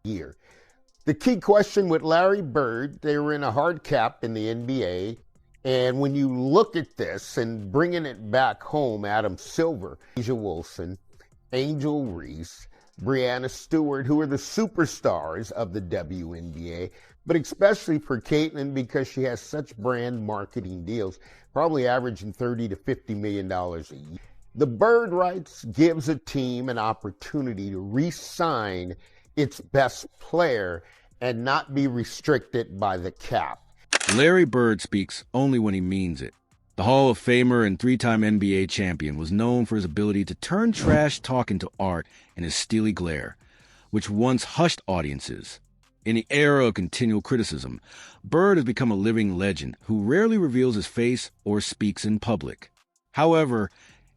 year. The key question with Larry Bird, they were in a hard cap in the NBA. And when you look at this and bringing it back home, Adam Silver, Asia Wilson, Angel Reese, Breanna Stewart, who are the superstars of the WNBA, but especially for Caitlin because she has such brand marketing deals, probably averaging $30 to $50 million a year. The Bird rights gives a team an opportunity to re-sign its best player and not be restricted by the cap. Larry Bird speaks only when he means it. The Hall of Famer and three-time NBA champion was known for his ability to turn trash talk into art in his steely glare, which once hushed audiences. In the era of continual criticism, Bird has become a living legend who rarely reveals his face or speaks in public. However,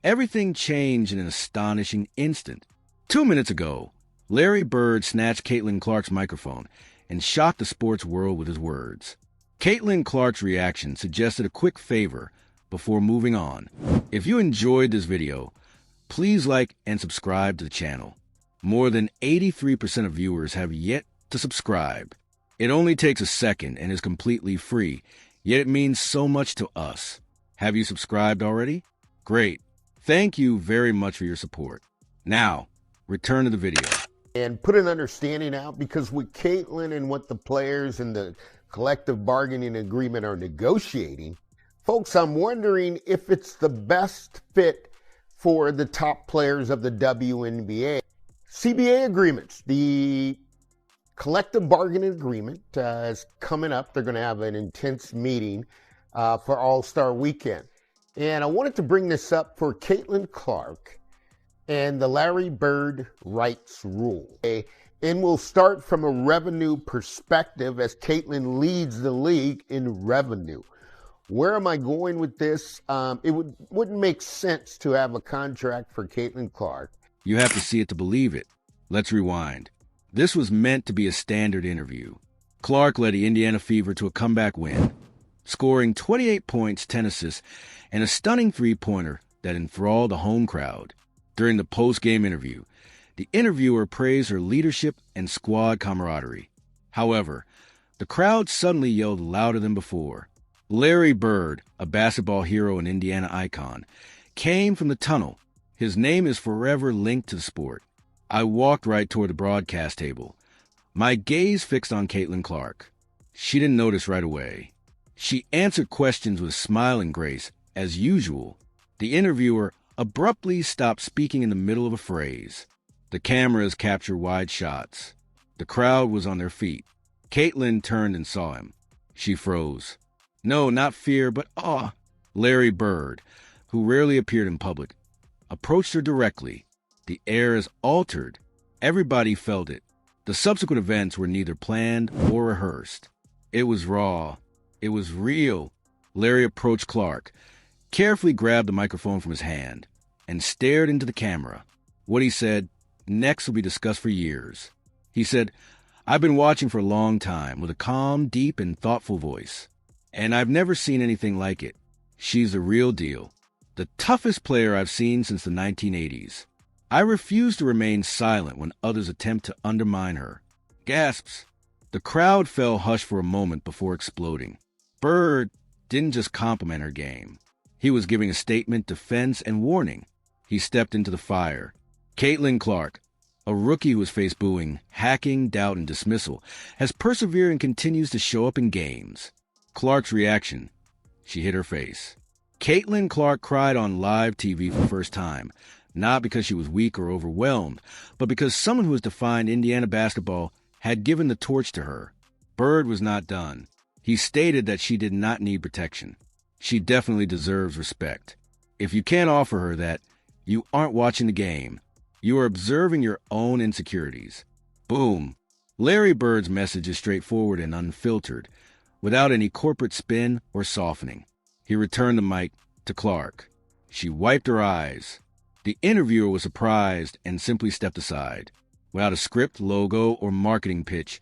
everything changed in an astonishing instant. 2 minutes ago, Larry Bird snatched Caitlin Clark's microphone and shocked the sports world with his words. Caitlin Clark's reaction suggested a quick favor before moving on. If you enjoyed this video, please like and subscribe to the channel. More than 83% of viewers have yet to subscribe. It only takes a second and is completely free, yet it means so much to us. Have you subscribed already? Great. Thank you very much for your support. Now, return to the video. And put an understanding out, because with Caitlin and what the players and the collective bargaining agreement are negotiating, folks, I'm wondering if it's the best fit for the top players of the WNBA. CBA agreements, the collective bargaining agreement is coming up. They're going to have an intense meeting for All-Star Weekend. And I wanted to bring this up for Caitlin Clark and the Larry Bird rights rule. And we'll start from a revenue perspective as Caitlin leads the league in revenue. Where am I going with this? It wouldn't make sense to have a contract for Caitlin Clark. You have to see it to believe it. Let's rewind. This was meant to be a standard interview. Clark led the Indiana Fever to a comeback win, scoring 28 points, 10 assists, and a stunning three-pointer that enthralled the home crowd. During the post-game interview, the interviewer praised her leadership and squad camaraderie. However, the crowd suddenly yelled louder than before. Larry Bird, a basketball hero and Indiana icon, came from the tunnel. His name is forever linked to the sport. I walked right toward the broadcast table, my gaze fixed on Caitlin Clark. She didn't notice right away. She answered questions with smiling grace, as usual. The interviewer abruptly stopped speaking in the middle of a phrase. The cameras captured wide shots. The crowd was on their feet. Caitlin turned and saw him. She froze. No, not fear, but awe. Larry Bird, who rarely appeared in public, approached her directly. The air is altered. Everybody felt it. The subsequent events were neither planned or rehearsed. It was raw. It was real. Larry approached Clark, carefully grabbed the microphone from his hand, and stared into the camera. What he said next will be discussed for years. He said, "I've been watching for a long time," with a calm, deep, and thoughtful voice. "And I've never seen anything like it. She's the real deal. The toughest player I've seen since the 1980s. I refuse to remain silent when others attempt to undermine her." Gasps. The crowd fell hushed for a moment before exploding. Bird didn't just compliment her game. He was giving a statement, defense, and warning. He stepped into the fire. Caitlin Clark, a rookie who has faced booing, hacking, doubt, and dismissal, has persevered and continues to show up in games. Clark's reaction. She hit her face. Caitlin Clark cried on live TV for the first time, not because she was weak or overwhelmed, but because someone who has defined Indiana basketball had given the torch to her. Bird was not done. He stated that she did not need protection. She definitely deserves respect. If you can't offer her that, you aren't watching the game. You are observing your own insecurities. Boom. Larry Bird's message is straightforward and unfiltered, without any corporate spin or softening. He returned the mic to Clark. She wiped her eyes. The interviewer was surprised and simply stepped aside. Without a script, logo, or marketing pitch,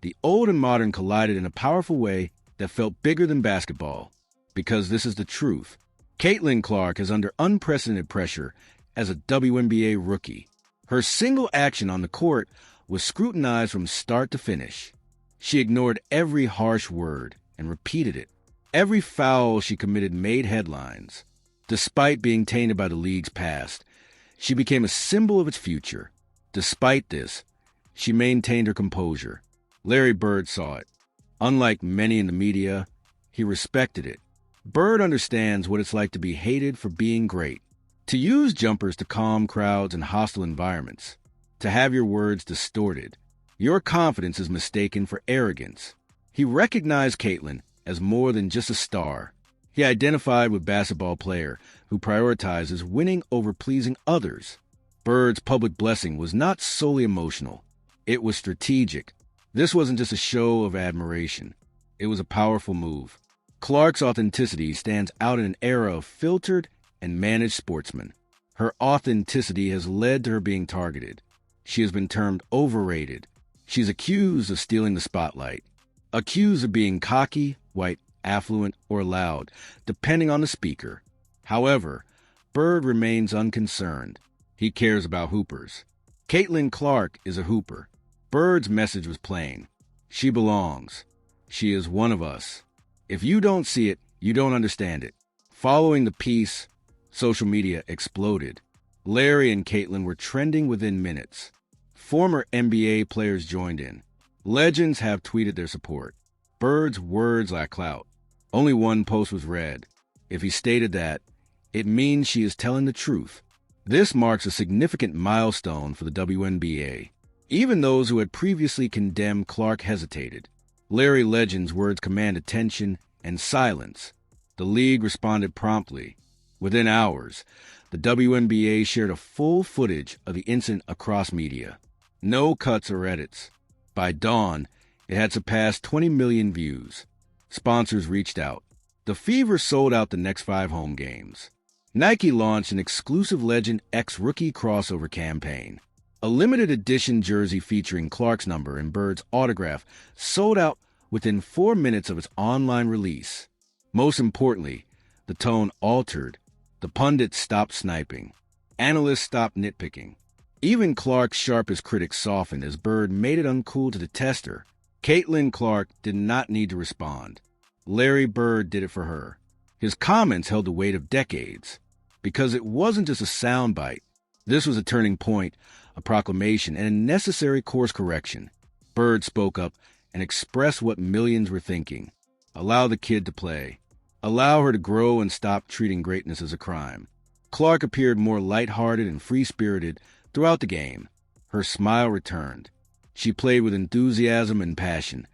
the old and modern collided in a powerful way that felt bigger than basketball. Because this is the truth. Caitlin Clark is under unprecedented pressure as a WNBA rookie. Her single action on the court was scrutinized from start to finish. She ignored every harsh word and repeated it. Every foul she committed made headlines. Despite being tainted by the league's past, she became a symbol of its future. Despite this, she maintained her composure. Larry Bird saw it. Unlike many in the media, he respected it. Bird understands what it's like to be hated for being great, to use jumpers to calm crowds in hostile environments, to have your words distorted. Your confidence is mistaken for arrogance. He recognized Caitlin as more than just a star. He identified with a basketball player who prioritizes winning over pleasing others. Bird's public blessing was not solely emotional. It was strategic. This wasn't just a show of admiration. It was a powerful move. Clark's authenticity stands out in an era of filtered and managed sportsmen. Her authenticity has led to her being targeted. She has been termed overrated. She's accused of stealing the spotlight, accused of being cocky, white, affluent, or loud, depending on the speaker. However, Bird remains unconcerned. He cares about hoopers. Caitlin Clark is a hooper. Bird's message was plain. She belongs. She is one of us. If you don't see it, you don't understand it. Following the piece, social media exploded. Larry and Caitlin were trending within minutes. Former NBA players joined in. Legends have tweeted their support. Bird's words lack clout. Only one post was read. If he stated that, it means she is telling the truth. This marks a significant milestone for the WNBA. Even those who had previously condemned Clark hesitated. Larry Legend's words command attention and silence. The league responded promptly. Within hours, the WNBA shared a full footage of the incident across media. No cuts or edits. By dawn, it had surpassed 20 million views. Sponsors reached out. The Fever sold out the next 5 home games. Nike launched an exclusive Legend X rookie crossover campaign. A limited edition jersey featuring Clark's number and Bird's autograph sold out within 4 minutes of its online release. Most importantly, the tone altered. The pundits stopped sniping. Analysts stopped nitpicking. Even Clark's sharpest critics softened as Bird made it uncool to detest her. Caitlin Clark did not need to respond. Larry Bird did it for her. His comments held the weight of decades. Because it wasn't just a soundbite. This was a turning point, a proclamation, and a necessary course correction. Bird spoke up and expressed what millions were thinking. Allow the kid to play. Allow her to grow and stop treating greatness as a crime. Clark appeared more lighthearted and free-spirited throughout the game. Her smile returned. She played with enthusiasm and passion,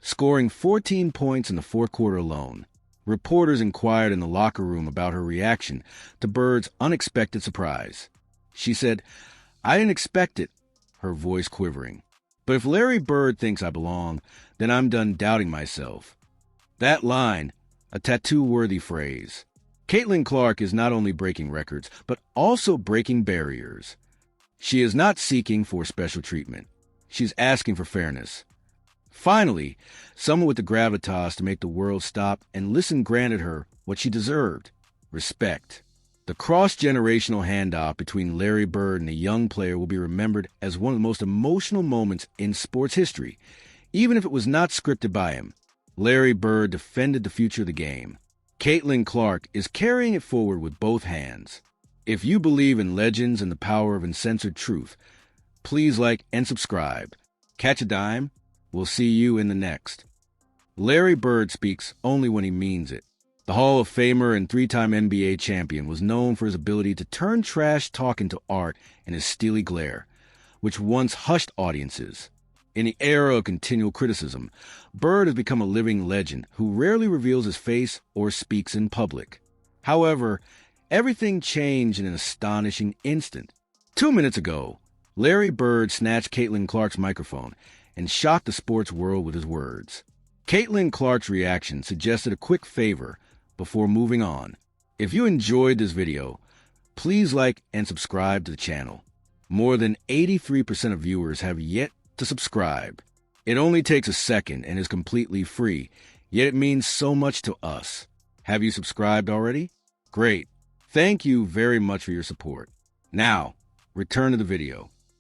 scoring 14 points in the fourth quarter alone. Reporters inquired in the locker room about her reaction to Bird's unexpected surprise. She said, "I didn't expect it," her voice quivering. "But if Larry Bird thinks I belong, then I'm done doubting myself." That line, a tattoo-worthy phrase. Caitlin Clark is not only breaking records, but also breaking barriers. She is not seeking for special treatment. She's asking for fairness. Finally, someone with the gravitas to make the world stop and listen granted her what she deserved: respect. The cross-generational handoff between Larry Bird and a young player will be remembered as one of the most emotional moments in sports history, even if it was not scripted by him. Larry Bird defended the future of the game. Caitlin Clark is carrying it forward with both hands. If you believe in legends and the power of uncensored truth, please like and subscribe. Catch a dime? We'll see you in the next. Larry Bird speaks only when he means it. The Hall of Famer and 3-time NBA champion was known for his ability to turn trash talk into art and his steely glare, which once hushed audiences. In the era of continual criticism, Bird has become a living legend who rarely reveals his face or speaks in public. However, everything changed in an astonishing instant. 2 minutes ago, Larry Bird snatched Caitlin Clark's microphone and shocked the sports world with his words. Caitlin Clark's reaction suggested a quick favor before moving on. If you enjoyed this video, please like and subscribe to the channel. More than 83% of viewers have yet to subscribe. It only takes a second and is completely free, yet it means so much to us. Have you subscribed already? Great. Thank you very much for your support. Now, return to the video.